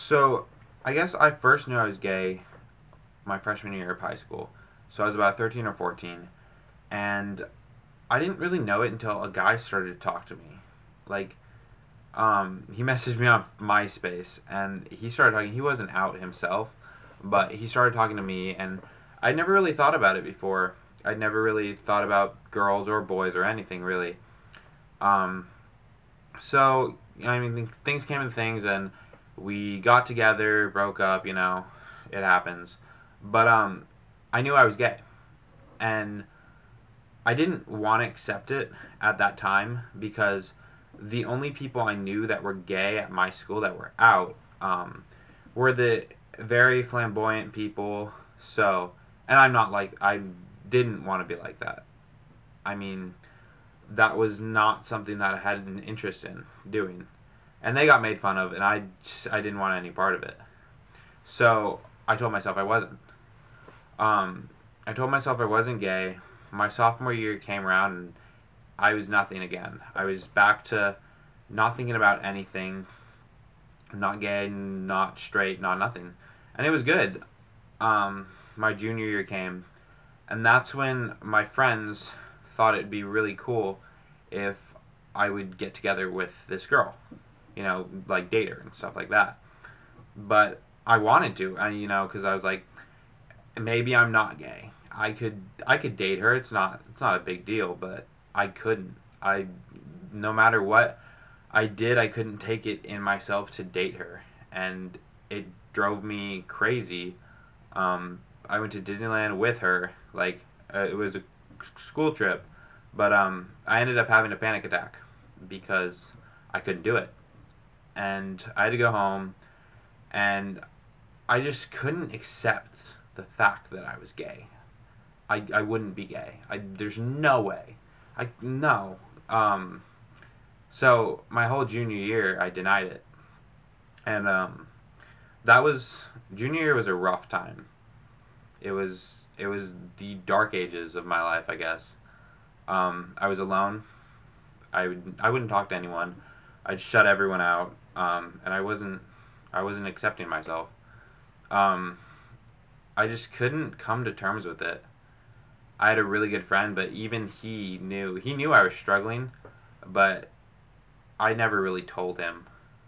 So, I guess I first knew I was gay my freshman year of high school. So I was about 13 or 14, and I didn't really know it until a guy started to talk to me. Like, he messaged me on MySpace, and he started talking. He wasn't out himself, but he started talking to me, and I'd never really thought about it before. I'd never really thought about girls or boys or anything really. Um, so I mean, things came to things, and we got together, broke up. It happens. But I knew I was gay, and I didn't want to accept it at that time because the only people I knew that were gay at my school that were out were the very flamboyant people. So, and I'm not like I didn't want to be like that. I mean, that was not something that I had an interest in doing, and they got made fun of, and I didn't want any part of it. So I told myself I wasn't. I told myself I wasn't gay. My sophomore year came around, and I was nothing again. I was back to not thinking about anything, not gay, not straight, not nothing, and it was good. My junior year came, and that's when my friends thought it'd be really cool if I would get together with this girl, like date her and stuff like that. But I wanted to, because I was like, maybe I'm not gay. I could date her. It's not a big deal, but I couldn't. I No matter what I did, I couldn't take it in myself to date her, and it drove me crazy. I went to Disneyland with her, like it was a school trip, but I ended up having a panic attack because I couldn't do it, and I had to go home, and I just couldn't accept the fact that I was gay. I wouldn't be gay. There's no way. No. So my whole junior year, I denied it, and that was junior year was a rough time. It was the dark ages of my life, I guess. I was alone. I wouldn't talk to anyone. I'd shut everyone out, and I wasn't accepting myself. Um, I just couldn't come to terms with it. I had a really good friend, but even he knew I was struggling, but I never really told him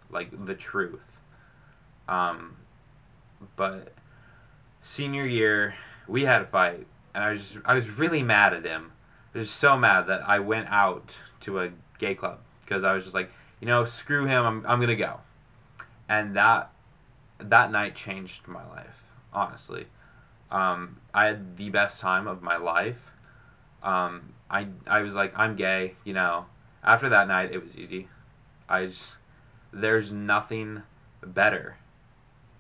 like the truth. Um, but senior year, we had a fight, and I was really mad at him. I was so mad that I went out to a gay club because I was just like, screw him. I'm gonna go, and that night changed my life. Honestly, I had the best time of my life. I was like, I'm gay. After that night, it was easy. I just There's nothing better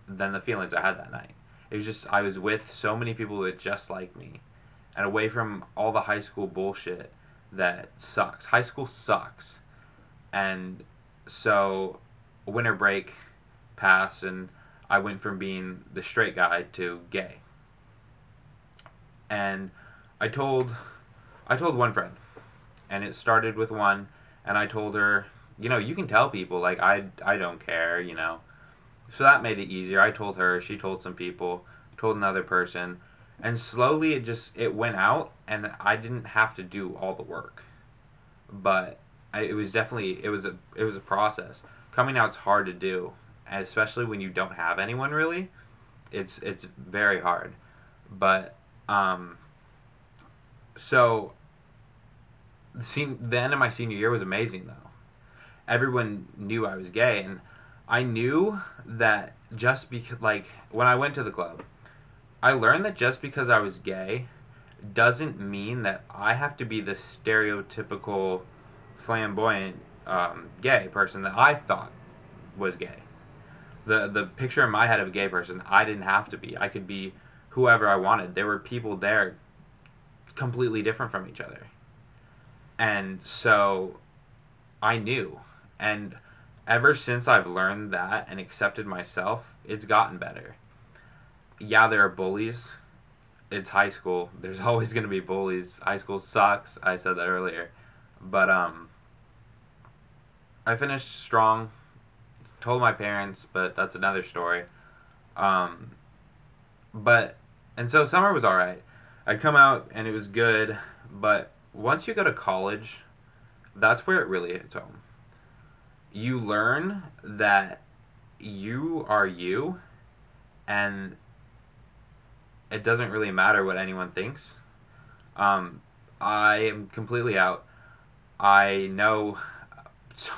than the feelings I had that night. It was just I was with so many people that just like me, and away from all the high school bullshit that sucks. High school sucks, and so winter break passed, and I went from being the straight guy to gay. And I told I told one friend, and it started with one, and I told her, you can tell people like I don't care. So that made it easier. I told her, she told some people, told another person, and slowly it went out, and I didn't have to do all the work. But it was definitely it was a process. Coming out's hard to do, and especially when you don't have anyone really. It's very hard. But um, so the end of my senior year was amazing though. Everyone knew I was gay, and I knew that just because, like, when I went to the club, I learned that just because I was gay doesn't mean that I have to be the stereotypical flamboyant gay person that I thought was gay. The picture in my head of a gay person, I didn't have to be. I could be whoever I wanted. There were people there completely different from each other. And so I knew. And ever since I've learned that and accepted myself, it's gotten better. Yeah, there are bullies. It's high school. There's always going to be bullies. High school sucks. I said that earlier. But I finished strong. told my parents, but that's another story. Um, but and so summer was all right. I'd come out and it was good, but once you go to college, that's where it really hits home. You learn that you are you, and it doesn't really matter what anyone thinks. Um, I am completely out. I know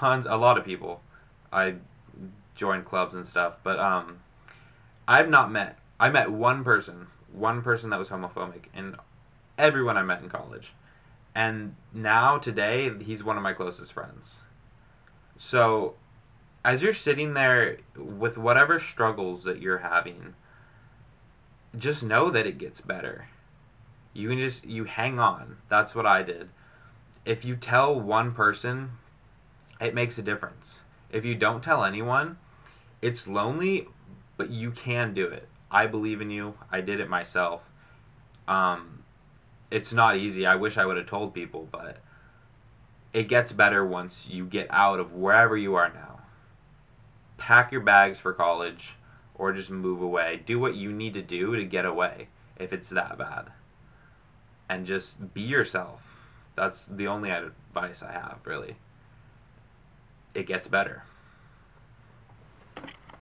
a lot of people. I joined clubs and stuff, but I've not met. I met one person that was homophobic, and everyone I met in college. And now today, he's one of my closest friends. So, as you're sitting there with whatever struggles that you're having, just know that it gets better. You hang on. That's what I did. If you tell one person, it makes a difference. If you don't tell anyone, it's lonely, but you can do it. I believe in you. I did it myself. Um, it's not easy. I wish I would have told people, but it gets better once you get out of wherever you are now. Pack your bags for college or just move away. Do what you need to do to get away if it's that bad. And just be yourself. That's the only advice I have, really. It gets better.